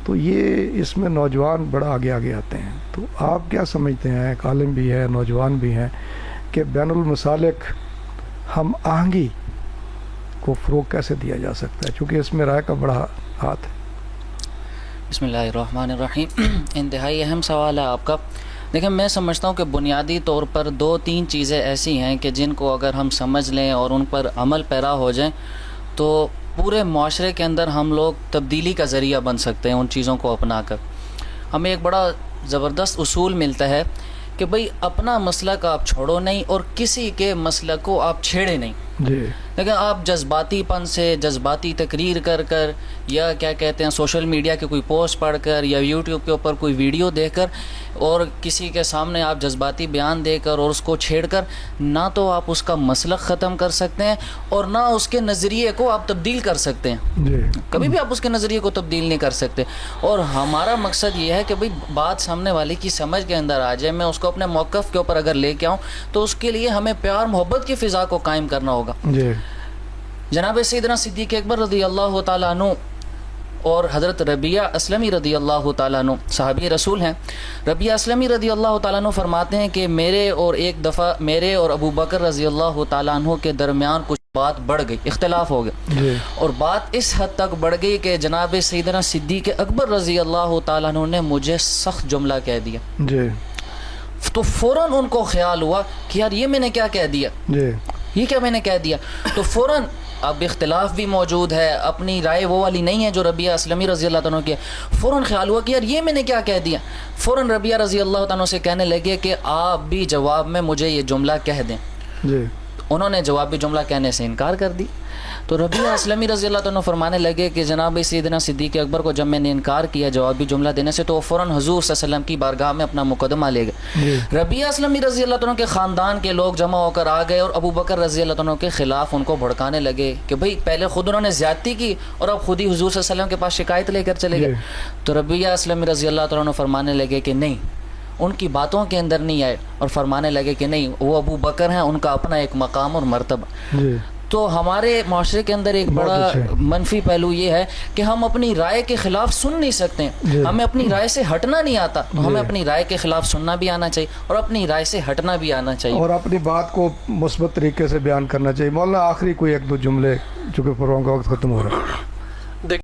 تو یہ اس میں نوجوان بڑا آگے آگے آتے ہیں. تو آپ کیا سمجھتے ہیں، ایک عالم بھی ہے، نوجوان بھی ہیں، کہ بین المسالک ہم آہنگی کو فروغ کیسے دیا جا سکتا ہے، چونکہ اس میں رائے کا بڑا ہاتھ ہے؟ بسم اللہ الرحمن الرحیم. انتہائی اہم سوال ہے آپ کا. دیکھیں، میں سمجھتا ہوں کہ بنیادی طور پر 2-3 چیزیں ایسی ہیں کہ جن کو اگر ہم سمجھ لیں اور ان پر عمل پیرا ہو جائیں تو پورے معاشرے کے اندر ہم لوگ تبدیلی کا ذریعہ بن سکتے ہیں. ان چیزوں کو اپنا کر ہمیں ایک بڑا زبردست اصول ملتا ہے کہ بھئی اپنا مسلک آپ چھوڑو نہیں اور کسی کے مسلک کو آپ چھیڑے نہیں. جی. لیکن آپ جذباتی پن سے، جذباتی تقریر کر کر، یا کیا کہتے ہیں سوشل میڈیا کے کوئی پوسٹ پڑھ کر، یا یوٹیوب کے اوپر کوئی ویڈیو دیکھ کر، اور کسی کے سامنے آپ جذباتی بیان دے کر اور اس کو چھیڑ کر، نہ تو آپ اس کا مسلک ختم کر سکتے ہیں اور نہ اس کے نظریے کو آپ تبدیل کر سکتے ہیں. جی. کبھی بھی آپ اس کے نظریے کو تبدیل نہیں کر سکتے. اور ہمارا مقصد یہ ہے کہ بھئی بات سامنے والے کی سمجھ کے اندر آ جائے، میں اس کو اپنے موقف کے اوپر اگر لے کے آؤں تو اس کے لیے ہمیں پیار محبت کی فضا کو قائم کرنا ہوگا. جی. جناب سیدنا صدیق اکبر رضی اللہ تعالیٰ عنہ اور حضرت ربیعہ اسلمی رضی اللہ تعالیٰ عنہ صحابی رسول ہیں. ربیعہ اسلمی رضی اللہ تعالیٰ عنہ فرماتے ہیں کہ ایک دفعہ میرے اور ابو بکر رضی اللہ تعالیٰ عنہ کے درمیان کچھ بات بڑھ گئی، اختلاف ہو گیا. جی. اور بات اس حد تک بڑھ گئی کہ جناب سیدنا صدیق اکبر رضی اللہ تعالیٰ عنہ نے مجھے سخت جملہ کہہ دیا. جی. تو فوراً ان کو خیال ہوا کہ یار یہ میں نے کیا کہہ دیا، جی. یہ کیا میں نے کہہ دیا. تو فوراً اب اختلاف بھی موجود ہے، اپنی رائے وہ والی نہیں ہے جو ربیعہ اسلمی رضی اللہ عنہ کی ہے. فوراً خیال ہوا کہ یار یہ میں نے کیا کہہ دیا. فوراً ربیعہ رضی اللہ عنہ سے کہنے لگے کہ آپ بھی جواب میں مجھے یہ جملہ کہہ دیں. جی. انہوں نے جوابی جملہ کہنے سے انکار کر دی. تو ربیعہ اسلمی رضی اللہ عنہ فرمانے لگے کہ جناب سیدنا صدیق اکبر کو جب میں نے انکار کیا جوابی جملہ دینے سے تو وہ فوراً حضور صلی اللہ علیہ وسلم کی بارگاہ میں اپنا مقدمہ لے گئے. ربیعہ اسلمی رضی اللہ عنہ کے خاندان کے لوگ جمع ہو کر آ گئے اور ابو بکر رضی اللہ عنہ کے خلاف ان کو بھڑکانے لگے کہ بھئی پہلے خود انہوں نے زیادتی کی اور اب خود ہی حضور صلی اللہ علیہ وسلم کے پاس شکایت لے کر چلے گئے. تو ربیعہ اسلمی رضی اللہ عنہ فرمانے لگے کہ نہیں، ان کی باتوں کے اندر نہیں آئے اور فرمانے لگے کہ نہیں، وہ ابو بکر ہیں، ان کا اپنا ایک مقام اور مرتبہ. تو ہمارے معاشرے کے اندر ایک بڑا منفی پہلو یہ ہے کہ ہم اپنی رائے کے خلاف سن نہیں سکتے ہیں. ہمیں اپنی رائے سے ہٹنا نہیں آتا. تو ہمیں اپنی رائے کے خلاف سننا بھی آنا چاہیے اور اپنی رائے سے ہٹنا بھی آنا چاہیے اور اپنی بات کو مثبت طریقے سے بیان کرنا چاہیے. مولانا آخری کوئی 1-2 جملے، چونکہ پروگرام کا وقت ختم ہو رہا ہے.